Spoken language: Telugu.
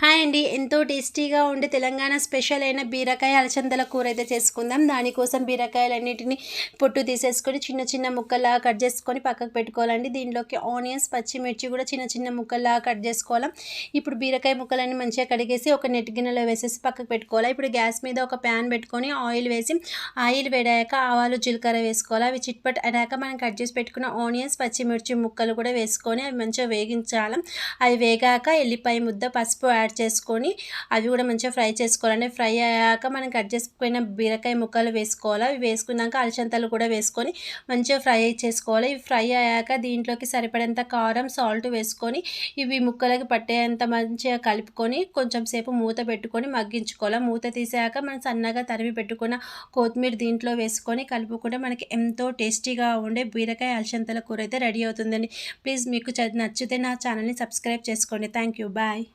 హాయ్ అండి. ఎంతో టేస్టీగా ఉండే తెలంగాణ స్పెషల్ అయిన బీరకాయ అలసందల కూర అయితే చేసుకుందాం. దానికోసం బీరకాయలన్నిటిని పొట్టు తీసేసుకొని చిన్న చిన్న ముక్కల్లాగా కట్ చేసుకొని పక్కకు పెట్టుకోవాలండి. దీనిలోకి ఆనియన్స్, పచ్చిమిర్చి కూడా చిన్న చిన్న ముక్కల్లాగా కట్ చేసుకోవాలి. ఇప్పుడు బీరకాయ ముక్కలన్నీ మంచిగా కడిగేసి ఒక నెట్ గిన్నెలో వేసేసి పక్కకు పెట్టుకోవాలి. ఇప్పుడు గ్యాస్ మీద ఒక ప్యాన్ పెట్టుకొని ఆయిల్ వేసి ఆయిల్ వేడాక ఆవాలు, జీలకర్ర వేసుకోవాలి. అవి చిట్పట్ అయ్యాక మనం కట్ చేసి పెట్టుకున్న ఆనియన్స్, పచ్చిమిర్చి ముక్కలు కూడా వేసుకొని అవి మంచిగా వేగించాలి. అవి వేగాక ఎల్లిపాయ ముద్ద, పసుపు యాడ్ చేసుకొని అవి కూడా మంచిగా ఫ్రై చేసుకోవాలండి. ఫ్రై అయ్యాక మనం కట్ చేసుకున్న బీరకాయ ముక్కలు వేసుకోవాలి. అవి వేసుకున్నాక అలసందలు కూడా వేసుకొని మంచిగా ఫ్రై చేసుకోవాలి. ఇవి ఫ్రై అయ్యాక దీంట్లోకి సరిపడేంత కారం, సాల్ట్ వేసుకొని ఇవి ముక్కలకి పట్టేంత మంచిగా కలుపుకొని కొంచెం సేపు మూత పెట్టుకొని మగ్గించుకోవాలి. మూత తీసాక మనం సన్నగా తరిమి పెట్టుకున్న కొత్తిమీర దీంట్లో వేసుకొని కలుపుకుంటే మనకి ఎంతో టేస్టీగా ఉండే బీరకాయ అలసందల కూర అయితే రెడీ అవుతుందండి. ప్లీజ్ మీకు నచ్చితే నా ఛానల్ని సబ్స్క్రైబ్ చేసుకోండి. Thank you. బాయ్.